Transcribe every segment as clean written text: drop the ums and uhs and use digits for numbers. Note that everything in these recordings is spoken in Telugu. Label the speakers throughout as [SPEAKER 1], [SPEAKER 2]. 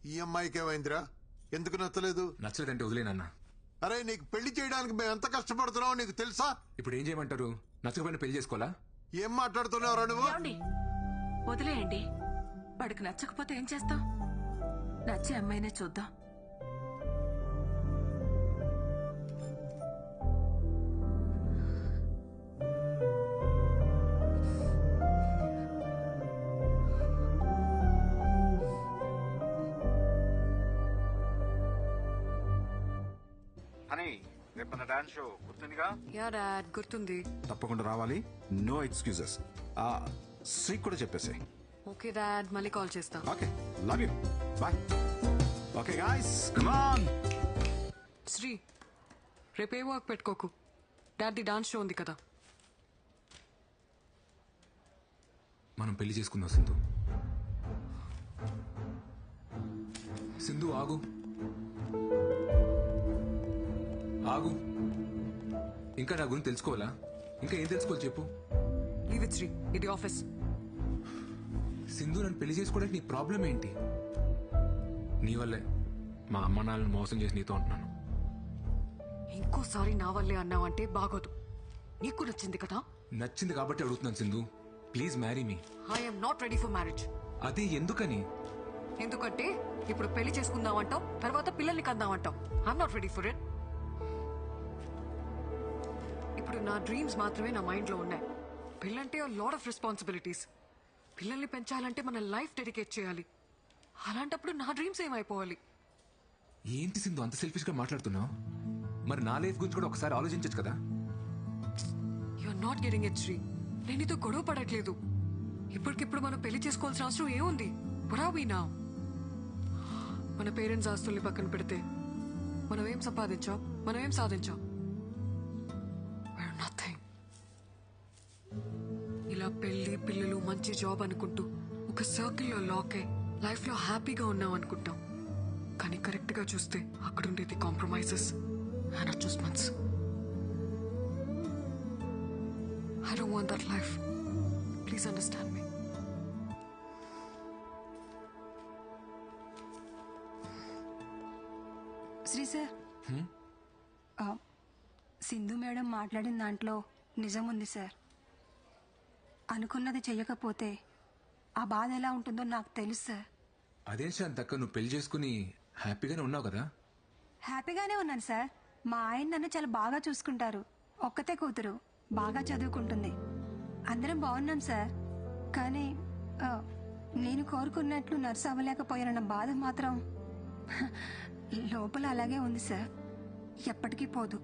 [SPEAKER 1] ఈ అమ్మాయికి ఏమైందిరా? ఎందుకు నచ్చలేదు?
[SPEAKER 2] నచ్చలేదంటే వదిలేనన్నా.
[SPEAKER 1] అరే నీకు పెళ్లి చేయడానికి మేము ఎంత కష్టపడుతున్నావు నీకు తెలుసా?
[SPEAKER 2] ఇప్పుడు ఏం చేయమంటారు? నచ్చకపోయినా పెళ్లి చేసుకోవాలా?
[SPEAKER 1] ఏం మాట్లాడుతున్నావురా నువ్వు?
[SPEAKER 3] వదిలేయండి. వాడికి నచ్చకపోతే ఏం చేస్తాం? నచ్చే అమ్మాయినే చూద్దాం.
[SPEAKER 4] రేపు మన డాన్స్ షో గుర్తుందిగా?
[SPEAKER 5] యా డాడ్ గుర్తుంది.
[SPEAKER 4] తప్పకుండా రావాలి. No excuses. శ్రీ కూడా చెప్పేసి.
[SPEAKER 5] ఓకే డాడ్, మళ్ళీ కాల్ చేస్తా.
[SPEAKER 4] Okay, love you, bye. Okay guys, come on.
[SPEAKER 5] Sri, రేపే వర్క్ పెట్టుకోకు. డాడీ డాన్స్ షో ఉంది కదా.
[SPEAKER 2] మనం పెళ్లి చేసుకుందాం సింధు. సింధు ఆగు ఆగు. ఇంకా నా గురించి తెలుసుకోవాలా? ఇంకా ఏం తెలుసుకోవాలి చెప్పు.
[SPEAKER 5] లీవ్ ఇట్ శ్రీ, ఇది ఆఫీస్.
[SPEAKER 2] సింధు, నన్ను పెళ్లి చేసుకోవడానికి నీ ప్రాబ్లం ఏంటి? నీ వల్లే మా అమ్మ నాన్నలను మోసం చేసి నీతో ఉంటున్నాను.
[SPEAKER 5] ఇంకోసారి నా వల్లే అన్నావంటే బాగోదు. నీకు నచ్చింది కదా?
[SPEAKER 2] నచ్చింది కాబట్టి అడుగుతున్నాను Sindhu, please marry me.
[SPEAKER 5] I'm not ready for marriage.
[SPEAKER 2] అది ఎందుకని?
[SPEAKER 5] ఎందుకంటే ఇప్పుడు పెళ్లి చేసుకుందామంటావు, తర్వాత పిల్లల్ని కందామంటావు. I'm not ready for it. ఇప్పుడు నా డ్రీమ్స్ మాత్రమే నా మైండ్ లో ఉన్నాయి. పిల్లంటే లాట్ ఆఫ్ రెస్పాన్సిబిలిటీస్. పిల్లల్ని పెంచాలంటే మన లైఫ్ డెడికేట్ చేయాలి. అలాంటప్పుడు నా డ్రీమ్స్ ఏమైపోవాలి?
[SPEAKER 2] ఏంటి సింధు అంత సెల్ఫిష్ గా మాట్లాడుతున్నావు? మరి నా లైఫ్ గురించి కూడా ఒకసారి ఆలోచించచ్చు కదా.
[SPEAKER 5] You're not getting it Sri. నేను ఇదో గొడవ పడట్లేదు. ఇప్పటికిప్పుడు మనం పెళ్లి చేసుకోవాల్సిన అవసరం ఏముంది? What are we now? మన పేరెంట్స్ ఆస్తుల్ని పక్కన పెడితే మనం ఏం సంపాదించాం, మనం ఏం సాధించాం? నథింగ్. ఇలా పెళ్లి పిల్లలు మంచి జాబ్ అనుకుంటూ ఒక సర్కిల్లో లాక్ అయి లైఫ్ లో హ్యాపీగా ఉన్నాం అనుకుంటాం. కానీ కరెక్ట్ గా చూస్తే అక్కడ ఉండేది compromises and adjustments. I don't want that life. Please understand me.
[SPEAKER 6] Sri sir, Sindhu madam మాట్లాడిన దాంట్లో నిజం ఉంది సార్. అనుకున్నది చెయ్యకపోతే ఆ బాధ ఎలా ఉంటుందో నాకు తెలుసు సార్.
[SPEAKER 2] అదేం శాంతక్క, నువ్వు పెళ్లి చేసుకుని హ్యాపీగానే ఉన్నావు కదా?
[SPEAKER 6] హ్యాపీగానే ఉన్నాను సార్. మా ఆయన నన్ను చాలా బాగా చూసుకుంటారు. ఒక్కతే కూతురు, బాగా చదువుకుంటుంది. అందరం బాగున్నాం సార్. కానీ నేను కోరుకున్నట్లు నర్సు అవ్వలేకపోయానన్న బాధ మాత్రం లోపల అలాగే ఉంది సార్. ఎప్పటికీ పోదు.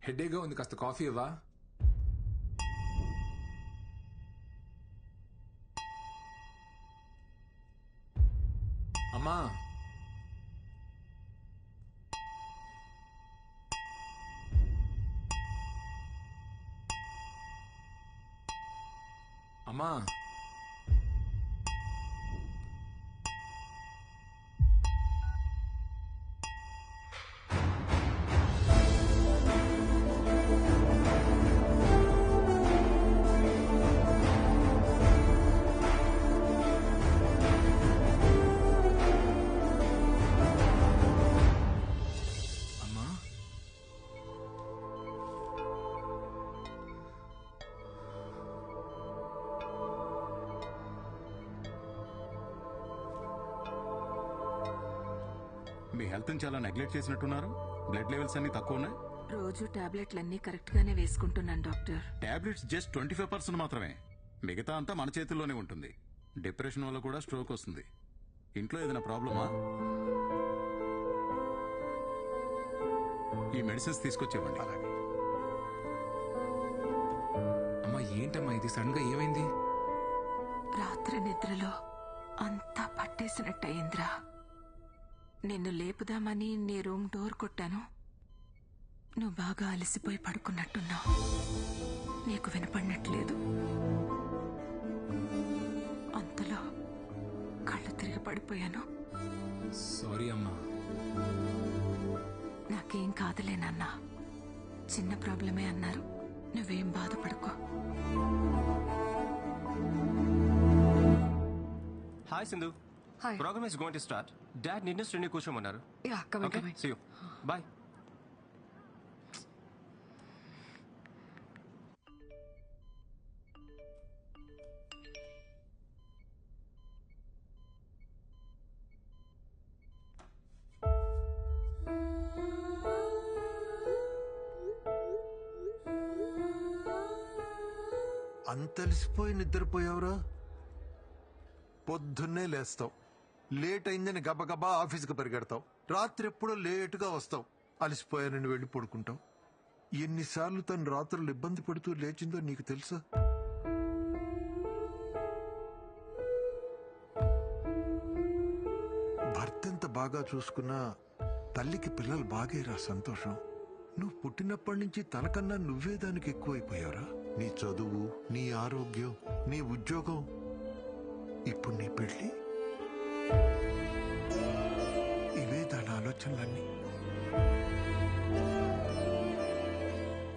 [SPEAKER 2] హెడేక్గా ఉంది, కాస్త కాఫీ ఇవ్వా? అమ్మా, అమ్మా, అమ్మా.
[SPEAKER 4] మీ హెల్త్ చాలా నెగ్లెక్ట్ చేసినట్టున్నారు. బ్లడ్ లెవెల్స్ అన్ని తక్కువ ఉన్నాయి.
[SPEAKER 3] రోజు టాబ్లెట్లన్నీ కరెక్ట్ గానే వేసుకుంటున్నాను డాక్టర్.
[SPEAKER 4] టాబ్లెట్స్ జస్ట్ 25% మాత్రమే. మిగతా అంతా మన చేతుల్లోనే ఉంటుంది. డిప్రెషన్ వల్ల కూడా స్ట్రోక్ వస్తుంది. ఇంట్లో ఏదైనా ప్రాబ్లమా? ఈ మెడిసిన్స్ తీసుకొచ్చేవ్వండి.
[SPEAKER 2] అమ్మా, ఏంటమ్మా ఇది? సడన్ గా ఏమైంది?
[SPEAKER 3] రాత్రి నిద్రలో అంతా పట్టేసినట్టయిందిరా. నిన్ను లేపుదామని నీ రూమ్ డోర్ కొట్టాను. నువ్వు బాగా అలసిపోయి పడుకున్నట్టున్నావు. నీకు వినపడినట్లేదు. అంతలో కళ్ళు తిరిగి పడిపోయాను.
[SPEAKER 2] సారీ అమ్మా.
[SPEAKER 3] నాకేం కాదులేనన్నా. చిన్న ప్రాబ్లమే అన్నారు. నువ్వేం బాధపడుకో.
[SPEAKER 7] Hi Sindhu.
[SPEAKER 5] Hi.
[SPEAKER 7] Program is going to start. Dad నిన్ను శ్రేణి కూర్చోమన్నారు.
[SPEAKER 5] Ya, coming
[SPEAKER 7] okay,
[SPEAKER 5] coming.
[SPEAKER 7] See you. Bye.
[SPEAKER 1] అంతలిసిపోయి నిద్రపోయావురా? పొద్దున్నే లేస్తావు, లేట్ అయిందని గబగబా ఆఫీస్కి పరిగెడతావు, రాత్రి ఎప్పుడో లేటుగా వస్తావు, అలసిపోయానని వెళ్ళి పడుకుంటావు. ఎన్నిసార్లు తను రాత్రులు ఇబ్బంది పడుతూ లేచిందో నీకు తెలుసా? భర్త ఎంత బాగా చూసుకున్నా తల్లికి పిల్లలు బాగేరా సంతోషం. నువ్వు పుట్టినప్పటి నుంచి తనకన్నా నువ్వే దానికి ఎక్కువైపోయావురా. నీ చదువు, నీ ఆరోగ్యం, నీ ఉద్యోగం, ఇప్పుడు నీ పెళ్లి, ఇవే దాని ఆలోచనలన్నీ.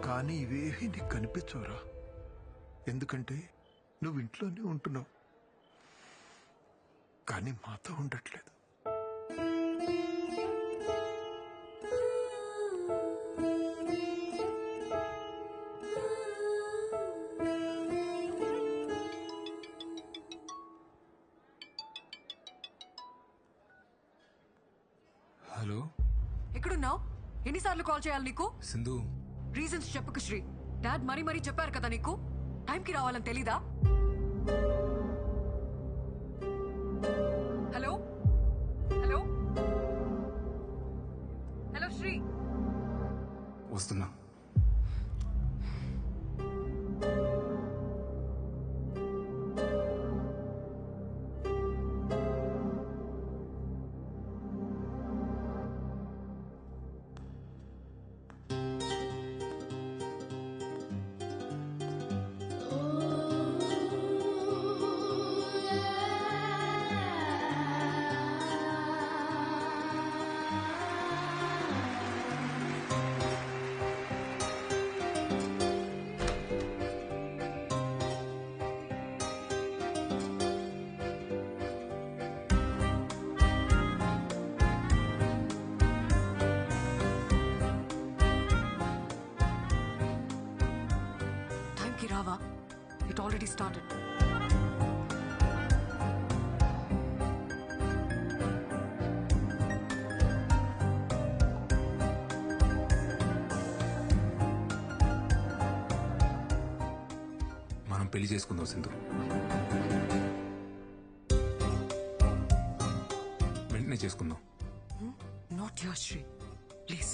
[SPEAKER 1] కానీ ఇవేవి నీకు కనిపించవురా. ఎందుకంటే నువ్వు ఇంట్లోనే ఉంటున్నావు, కానీ మాతో ఉండట్లేదు.
[SPEAKER 2] హలో
[SPEAKER 5] ఎక్కడున్నావు? ఎన్నిసార్లు కాల్ చేయాలి నీకు?
[SPEAKER 2] సింధు,
[SPEAKER 5] రీజన్స్ చెప్పకు శ్రీ. డాడ్ మరీ మరీ చెప్పారు కదా నీకు, టైంకి రావాలని తెలీదా? Hello hello hello Sri.
[SPEAKER 2] వస్తున్నా.
[SPEAKER 5] టైంకి రావా? It already started.
[SPEAKER 2] మనం పెళ్లి చేసుకుందాం సింధు. వెంటనే చేసుకుందాం.
[SPEAKER 5] Not your Sri, please.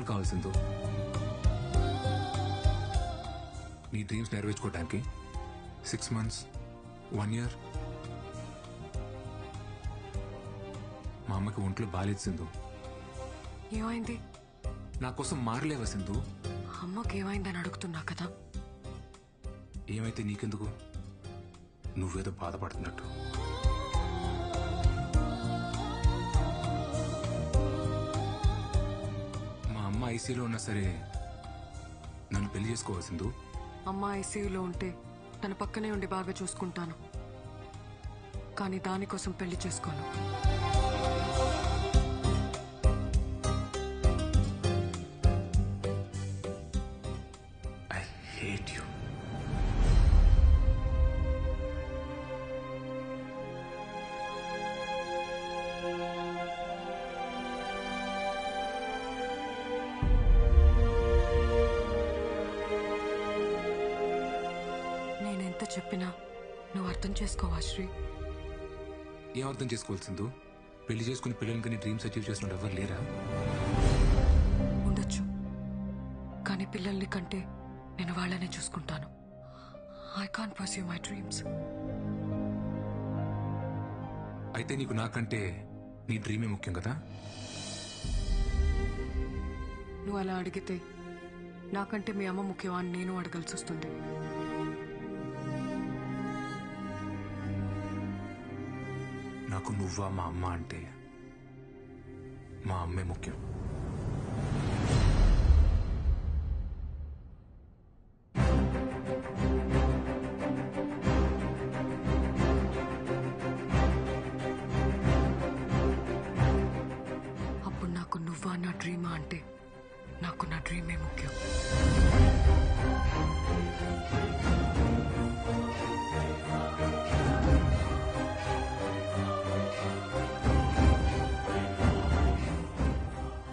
[SPEAKER 2] ఎన్నాళ్ళు కావాలి సింధు? నీ డ్రీమ్స్ నెరవేర్చుకోవడానికి 6 months, 1 year? మా అమ్మకి ఒంట్లో బాలేదు సింధు.
[SPEAKER 5] ఏమైంది?
[SPEAKER 2] నా కోసం మారలేవా సింధు?
[SPEAKER 5] అమ్మకి ఏమైందని అడుగుతున్నా కదా.
[SPEAKER 2] ఏమైతే నీకెందుకు? నువ్వేదో బాధపడుతున్నట్టు. మా అమ్మ ఐసీలో ఉన్నా సరే నన్ను పెళ్లి చేసుకోవాలి సింధు.
[SPEAKER 5] అమ్మ ఐసీయూలో ఉంటే తన పక్కనే ఉండి బాగా చూసుకుంటాను, కానీ దానికోసం పెళ్లి చేసుకోను.
[SPEAKER 2] I hate you.
[SPEAKER 5] నేనెంత చెప్పినా నువ్వు అర్థం చేసుకోవా శ్రీ?
[SPEAKER 2] ఏం అర్థం చేసుకోవాలి సింధు? పెళ్లి చేసుకుని పిల్లలకి నీ డ్రీమ్స్ అచీవ్ చేసిన ఎవరు లేరా?
[SPEAKER 5] ఉండొచ్చు, కానీ పిల్లల్ని కంటే నేను వాళ్ళనే చూసుకుంటాను. I can't pursue my dreams.
[SPEAKER 2] అయితే నీకు నాకంటే నీ డ్రీమే ముఖ్యం కదా?
[SPEAKER 5] నువ్వు అలా అడిగితే నాకంటే మీ అమ్మ ముఖ్యమా అని నేను అడగాల్సి వస్తుంది.
[SPEAKER 2] నాకు నువ్వా మా అమ్మ అంటే మా అమ్మే ముఖ్యం.
[SPEAKER 5] అప్పుడు నాకు నువ్వా నా డ్రీమా అంటే నాకు నా డ్రీమే ముఖ్యం.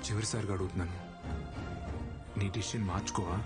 [SPEAKER 2] చివరిసారిగా అడుగుతున్నాను, నీ డిసిషన్ మార్చుకోవా?